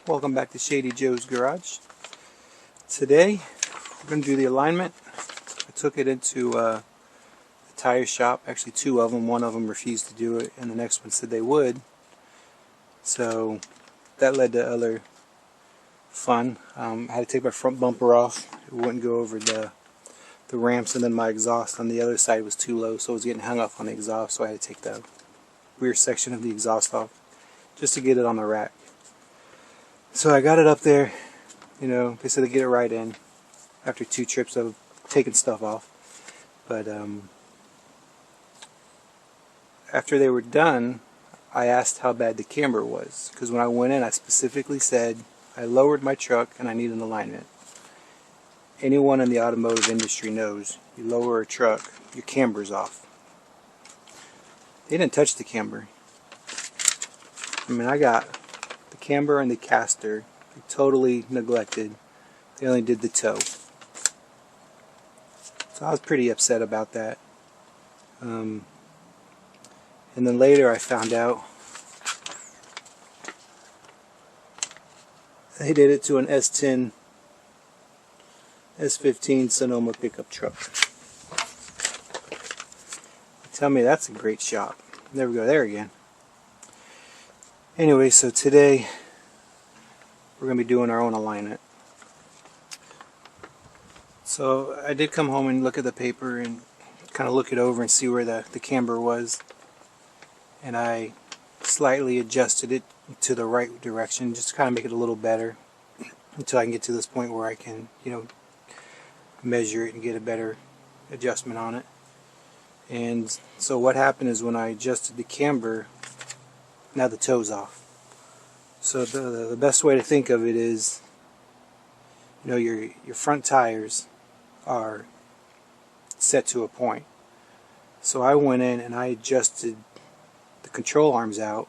Welcome back to Shady Joe's Garage. Today we're going to do the alignment. I took it into the tire shop, actually two of them. One of them refused to do it and the next one said they would. So that led to other fun. I had to take my front bumper off. It wouldn't go over the ramps, and then my exhaust on the other side was too low, so I was getting hung up on the exhaust, so I had to take the rear section of the exhaust off just to get it on the rack. So I got it up there, you know, they said to get it right in after 2 trips of taking stuff off. But after they were done, I asked how bad the camber was, because when I went in I specifically said I lowered my truck and I need an alignment. Anyone in the automotive industry knows you lower a truck, your camber's off. They didn't touch the camber. I mean, I got the camber and the caster totally neglected. They only did the toe. So I was pretty upset about that. And then later I found out they did it to an S10, S15 Sonoma pickup truck. Tell me that's a great shop. Never go there again. Anyway, so today we're going to be doing our own alignment. So I did come home and look at the paper and kind of look it over and see where the camber was. And I slightly adjusted it to the right direction just to kind of make it a little better until I can get to this point where I can, you know, measure it and get a better adjustment on it. And so what happened is when I adjusted the camber, now the toe's off. So the best way to think of it is, you know, your front tires are set to a point. So I went in and I adjusted the control arms out,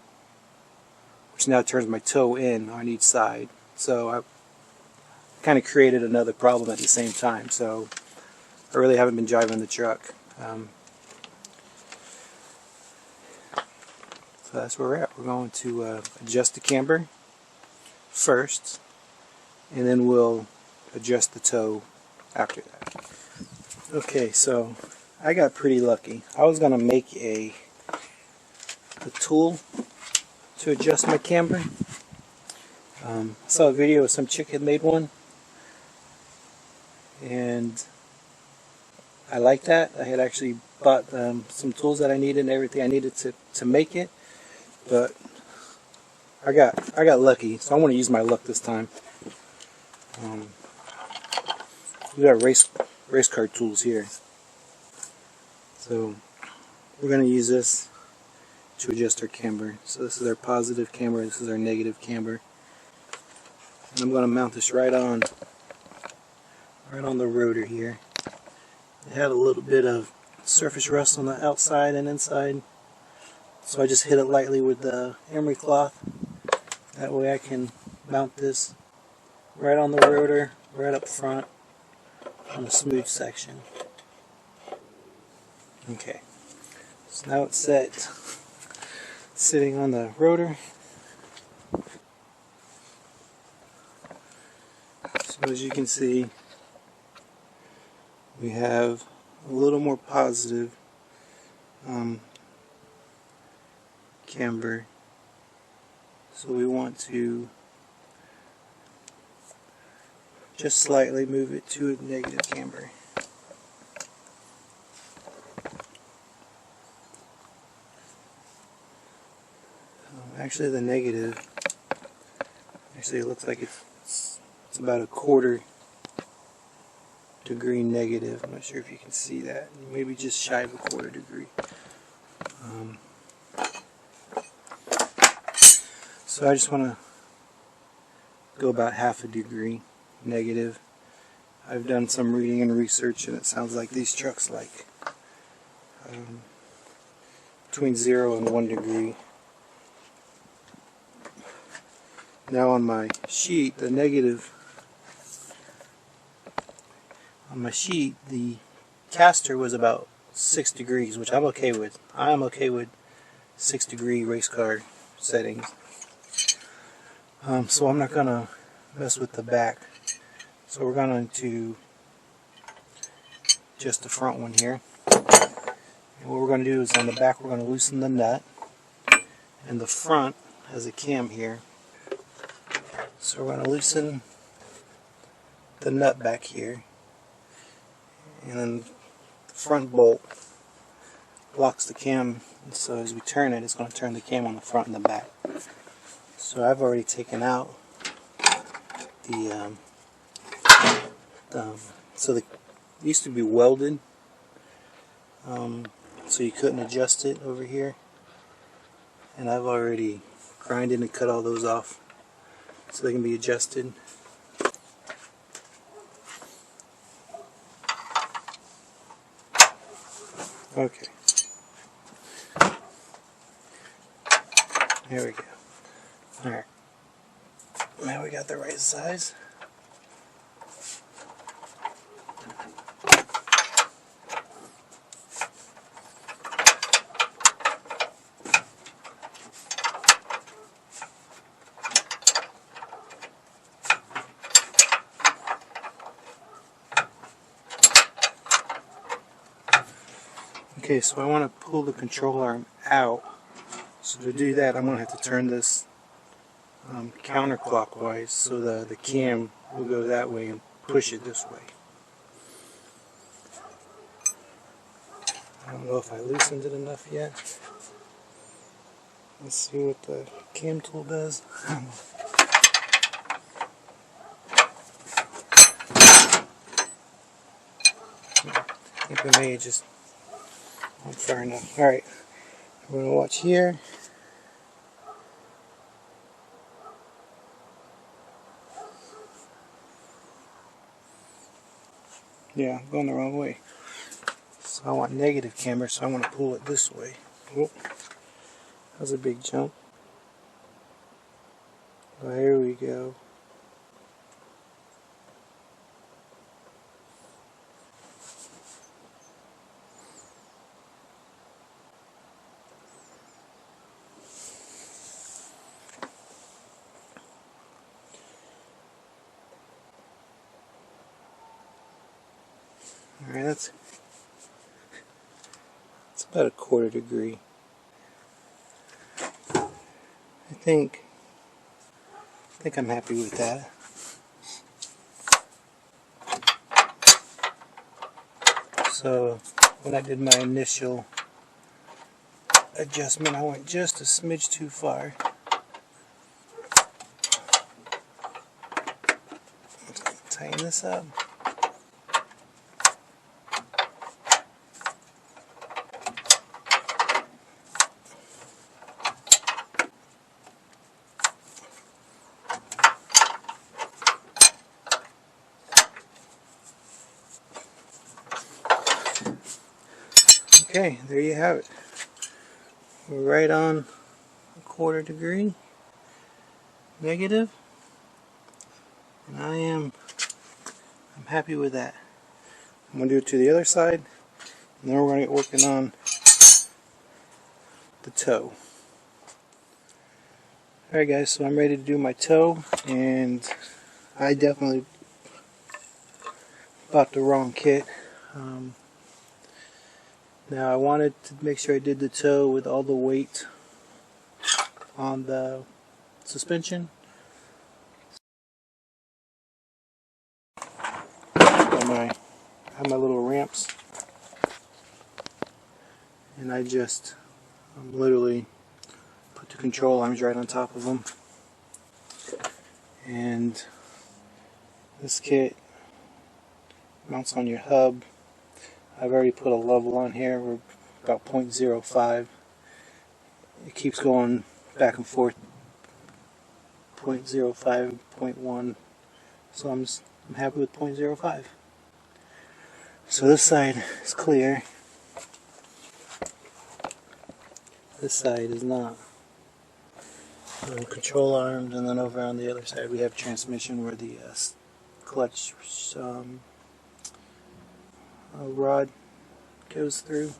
which now turns my toe in on each side. So I kind of created another problem at the same time. So I really haven't been driving the truck. So that's where we're at. We're going to adjust the camber first, and then we'll adjust the toe after that. Okay, so I got pretty lucky. I was going to make a tool to adjust my camber. I saw a video of some chick had made one, and I liked that. I had actually bought some tools that I needed and everything I needed to make it. But I got lucky, so I want to use my luck this time. We got race car tools here, so we're going to use this to adjust our camber. So this is our positive camber, this is our negative camber, and I'm going to mount this right on the rotor here. It had a little bit of surface rust on the outside and inside. So I just hit it lightly with the emery cloth. That way I can mount this right on the rotor, right up front on the smooth section. Okay, so now it's set, sitting on the rotor. So as you can see, we have a little more positive camber, so we want to just slightly move it to a negative camber. Actually the negative, it looks like it's about a 1/4 degree negative. I'm not sure if you can see that, maybe just shy of a 1/4 degree. So I just want to go about 1/2 degree negative. I've done some reading and research, and it sounds like these trucks like between 0 and 1 degree. Now on my sheet, the negative, on my sheet, the caster was about 6 degrees, which I'm okay with. I am okay with 6 degree race car settings. So I'm not going to mess with the back. So we're going to just the front one here. And what we're going to do is on the back we're going to loosen the nut. And the front has a cam here. So we're going to loosen the nut back here. And then the front bolt locks the cam. So as we turn it, it's going to turn the cam on the front and the back. So I've already taken out so it used to be welded, so you couldn't adjust it over here, and I've already grinded and cut all those off so they can be adjusted. Okay, there we go. Alright, now we got the right size. Okay, so I want to pull the control arm out. So to do that, I'm going to have to turn this counterclockwise so the cam will go that way and push it this way. I don't know if I loosened it enough yet. Let's see what the cam tool does. I think I may have just not far enough. Alright, we're going to watch here. Yeah, I'm going the wrong way. So I want negative camber, so I want to pull it this way. Oh, that was a big jump. There we go. Alright, that's about 1/4 degree. I think I'm happy with that. So when I did my initial adjustment, I went just a smidge too far. Tighten this up. Okay, there you have it. We're right on 1/4 degree negative, and I'm happy with that. I'm going to do it to the other side, and then we're going to get working on the toe. Alright guys, so I'm ready to do my toe, and I definitely bought the wrong kit. Now I wanted to make sure I did the toe with all the weight on the suspension. I have my little ramps, and I just literally put the control arms right on top of them. And this kit mounts on your hub. I've already put a level on here. We're about 0.05. It keeps going back and forth, 0.05, 0.1. So I'm happy with 0.05. So this side is clear. This side is not. Control arms, and then over on the other side we have transmission where the clutch rod goes through.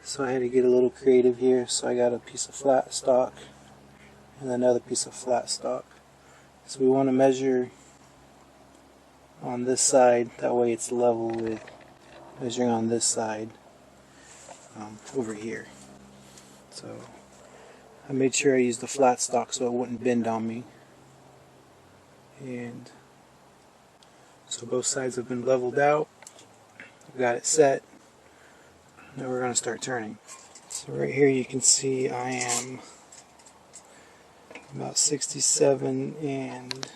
So I had to get a little creative here, so I got a piece of flat stock and another piece of flat stock. So we want to measure on this side, that way it's level with measuring on this side over here. So I made sure I used the flat stock so it wouldn't bend on me. And so both sides have been leveled out. I've got it set. Now we're going to start turning. So right here you can see I am about 67 and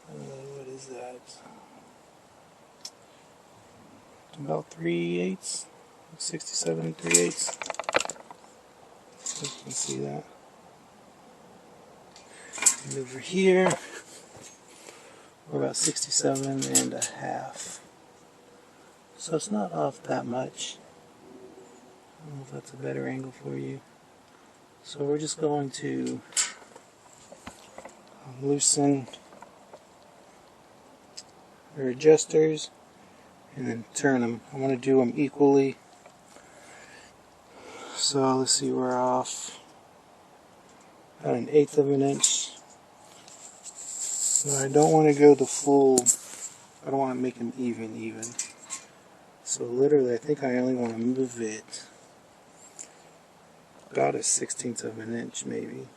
what is that? About 3/8. 67 and 3/8. You can see that. And over here we're about 67.5. So it's not off that much. I don't know if that's a better angle for you. So we're just going to loosen our adjusters and then turn them. I want to do them equally. So let's see, we're off about 1/8 of an inch. So I don't want to go the full, I don't want to make them even. So literally I think I only want to move it about 1/16 of an inch maybe.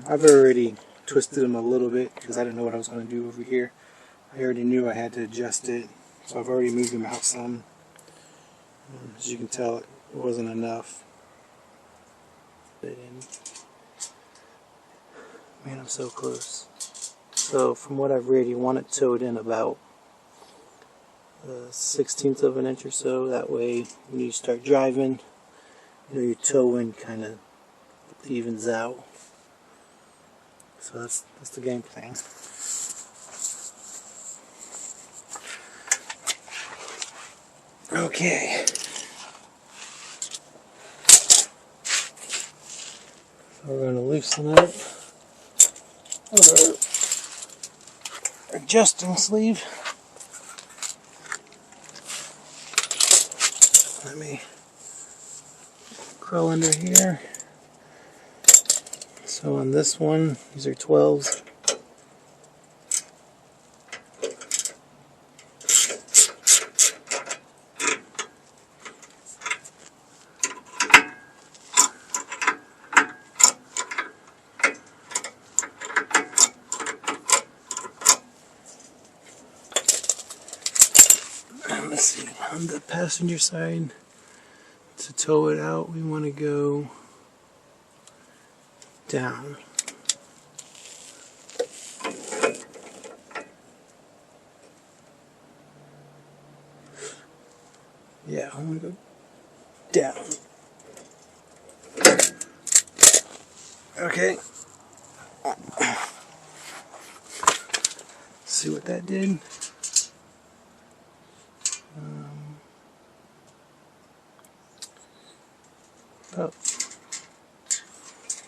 I've already twisted them a little bit because I didn't know what I was going to do over here. I already knew I had to adjust it, so I've already moved them out some. As you can tell, it wasn't enough. Man, I'm so close. So from what I've read, you want it towed in about 1/16 of an inch or so. That way, when you start driving, you know, your toe in kind of evens out. So that's the game plan. Okay. So we're going to loosen up our adjusting sleeve. Let me crawl under here. So on this one, these are 12s. Let's see, on the passenger side, to tow it out, we want to go down. Yeah, I'm going to go down. Okay. See what that did.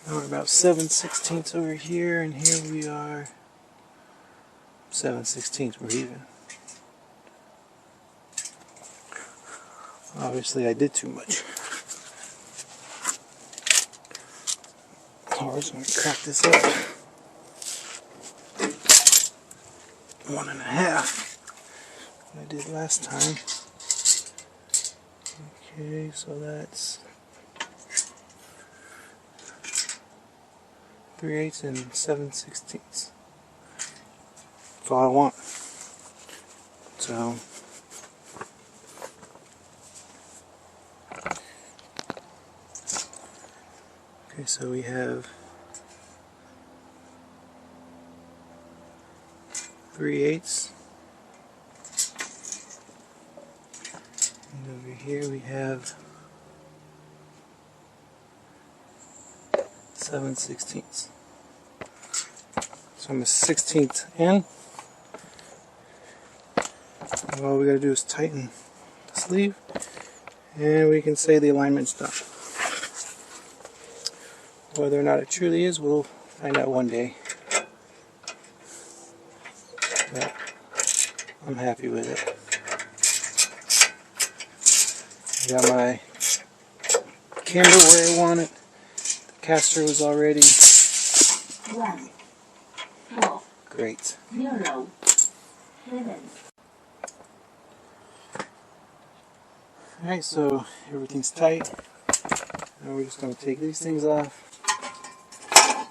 Now we're about 7/16 over here, and here we are 7/16. We're even. Obviously, I did too much. So we're just going to crack this up. 1.5. What I did last time. Okay, so that's 3/8 and 7/16. That's all I want. So okay, so we have 3/8, and over here we have 7/16. So I'm a 1/16 in. And all we gotta do is tighten the sleeve, and we can say the alignment's done. Whether or not it truly is, we'll find out one day. But I'm happy with it. I got my camber where I want it. caster was already 1 4 great. 0 7. Alright, so everything's tight. Now we're just going to take these things off. I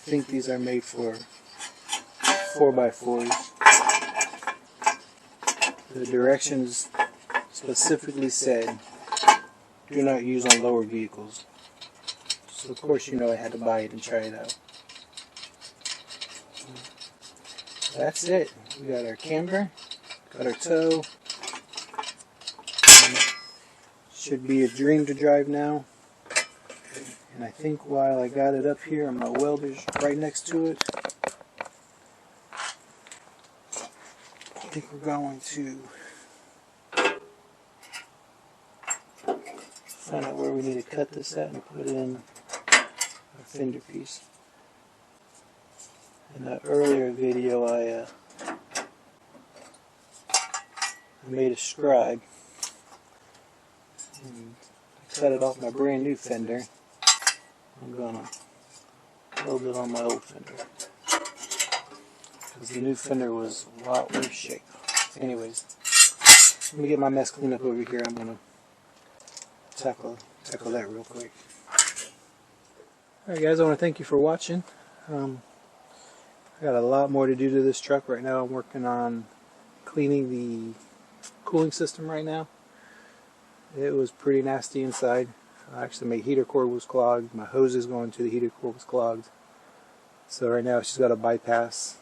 think these are made for 4x4s. The directions specifically said do not use on lower vehicles. So of course you know I had to buy it and try it out. That's it. We got our camber, got our tow. Should be a dream to drive now. And I think while I got it up here, my welder's right next to it. I think we're going to find out where we need to cut this at and put in our fender piece. In that earlier video, I made a scribe and cut it off my brand new fender. I'm gonna build it on my old fender because the new fender was a lot worse shape. Anyways, let me get my mess cleaned up over here. I'm gonna tackle that real quick. Alright guys, I want to thank you for watching. I got a lot more to do to this truck right now. I'm working on cleaning the cooling system right now. It was pretty nasty inside. Actually, my heater cord was clogged. My hoses going to the heater cord was clogged. So right now it's just got a bypass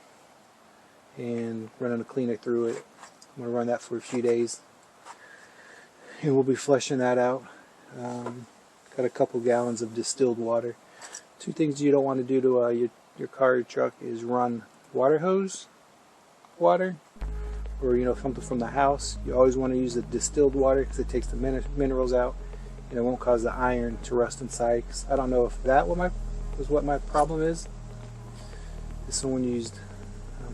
and running a cleaner through it. I'm going to run that for a few days and we'll be flushing that out. Got a couple gallons of distilled water. Two things you don't want to do to your car or truck is run water hose water, or something from the house. You always want to use the distilled water because it takes the minerals out and it won't cause the iron to rust inside. Cause I don't know if that was what my problem is. If someone used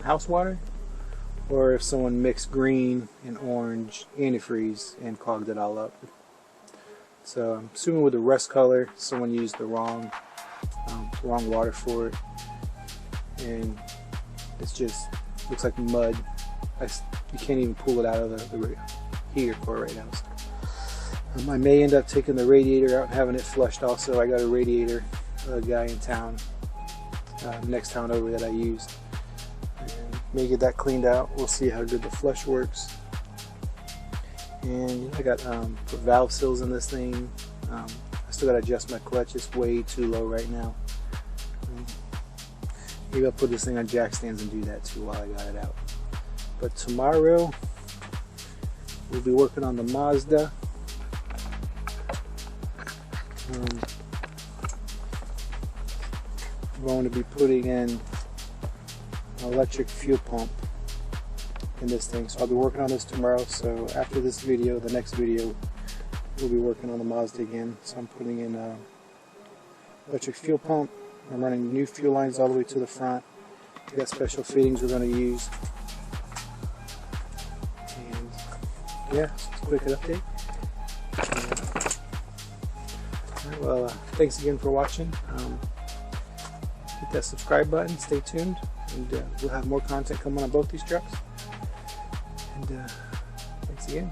house water, or if someone mixed green and orange antifreeze and clogged it all up. So I'm assuming with the rust color, someone used the wrong water for it, and it's just looks like mud. You can't even pull it out of the heater core right now. So, I may end up taking the radiator out and having it flushed also. I got a radiator guy in town, next town over, that I used. And may get that cleaned out. We'll see how good the flush works. And I got put valve seals in this thing. I still got to adjust my clutch. It's way too low right now. Maybe I'll put this thing on jack stands and do that too while I got it out. But tomorrow we'll be working on the Mazda. I'm going to be putting in an electric fuel pump in this thing. So I'll be working on this tomorrow. So after this video, the next video, we'll be working on the Mazda again. So I'm putting in an electric fuel pump. I'm running new fuel lines all the way to the front. We got special fittings we're going to use. And yeah, just a quick update. Alright, well, thanks again for watching. Hit that subscribe button, stay tuned, and we'll have more content coming on both these trucks. And thanks again.